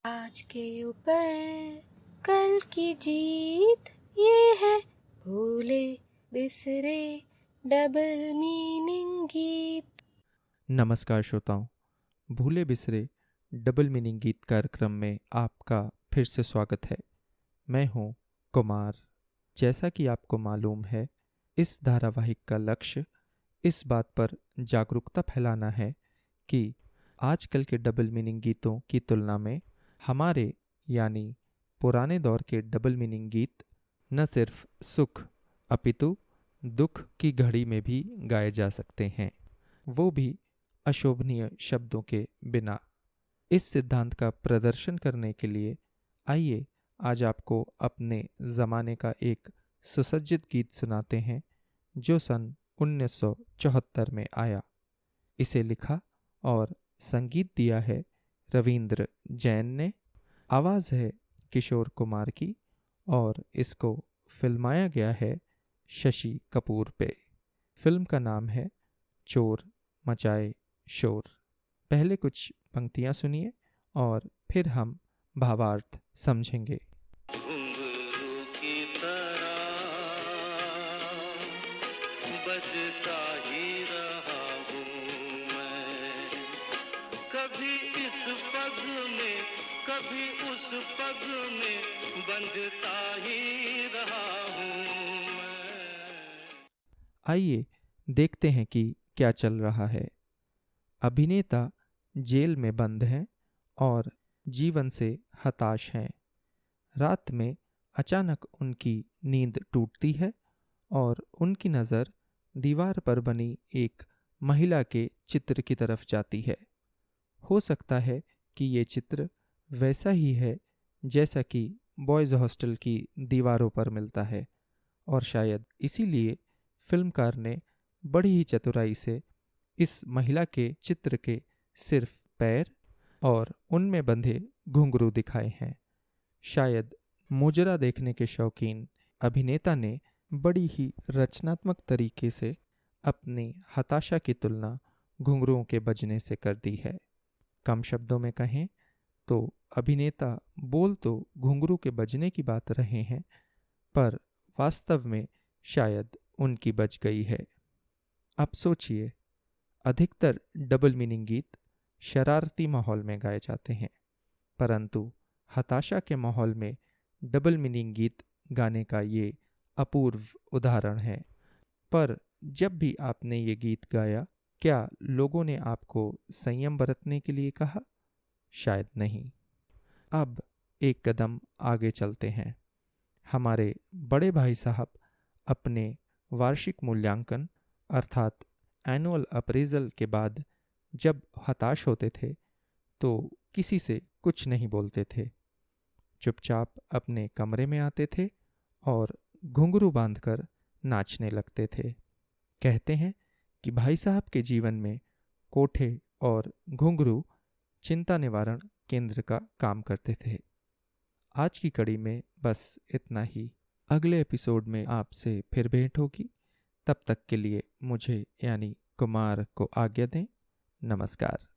आज के ऊपर कल की जीत, ये है भूले बिसरे डबल मीनिंग गीत। नमस्कार श्रोताओं, भूले बिसरे डबल मीनिंग गीत कार्यक्रम में आपका फिर से स्वागत है। मैं हूं कुमार। जैसा कि आपको मालूम है, इस धारावाहिक का लक्ष्य इस बात पर जागरूकता फैलाना है कि आजकल के डबल मीनिंग गीतों की तुलना में हमारे यानी पुराने दौर के डबल मीनिंग गीत न सिर्फ सुख अपितु दुख की घड़ी में भी गाए जा सकते हैं, वो भी अशोभनीय शब्दों के बिना। इस सिद्धांत का प्रदर्शन करने के लिए आइए आज आपको अपने ज़माने का एक सुसज्जित गीत सुनाते हैं जो सन 1974 में आया। इसे लिखा और संगीत दिया है रविंद्र जैन ने। आवाज़ है किशोर कुमार की और इसको फिल्माया गया है शशि कपूर पे। फिल्म का नाम है चोर मचाए शोर। पहले कुछ पंक्तियां सुनिए और फिर हम भावार्थ समझेंगे। घुंघरू की तरह बजता ही रहा हूँ मैं, कभी इस पग में कभी उस पग में बंधता ही रहा हूँ मैं। आइए देखते हैं कि क्या चल रहा है। अभिनेता जेल में बंद हैं और जीवन से हताश हैं। रात में अचानक उनकी नींद टूटती है और उनकी नज़र दीवार पर बनी एक महिला के चित्र की तरफ जाती है। हो सकता है कि ये चित्र वैसा ही है जैसा कि बॉयज़ हॉस्टल की दीवारों पर मिलता है और शायद इसीलिए फिल्मकार ने बड़ी ही चतुराई से इस महिला के चित्र के सिर्फ पैर और उनमें बंधे घुंघरू दिखाए हैं। शायद मुजरा देखने के शौकीन अभिनेता ने बड़ी ही रचनात्मक तरीके से अपनी हताशा की तुलना घुंघरुओं के बजने से कर दी है। कम शब्दों में कहें तो अभिनेता बोल तो घुंघरू के बजने की बात रहे हैं, पर वास्तव में शायद उनकी बज गई है। अब सोचिए, अधिकतर डबल मीनिंग गीत शरारती माहौल में गाए जाते हैं, परंतु हताशा के माहौल में डबल मीनिंग गीत गाने का ये अपूर्व उदाहरण है। पर जब भी आपने ये गीत गाया, क्या लोगों ने आपको संयम बरतने के लिए कहा? शायद नहीं। अब एक कदम आगे चलते हैं। हमारे बड़े भाई साहब अपने वार्षिक मूल्यांकन अर्थात एनुअल अप्रेजल के बाद जब हताश होते थे तो किसी से कुछ नहीं बोलते थे। चुपचाप अपने कमरे में आते थे और घुंघरू बांधकर नाचने लगते थे। कहते हैं कि भाई साहब के जीवन में कोठे और घुंघरू चिंता निवारण केंद्र का काम करते थे। आज की कड़ी में बस इतना ही। अगले एपिसोड में आपसे फिर भेंट होगी। तब तक के लिए मुझे यानी कुमार को आज्ञा दें। नमस्कार।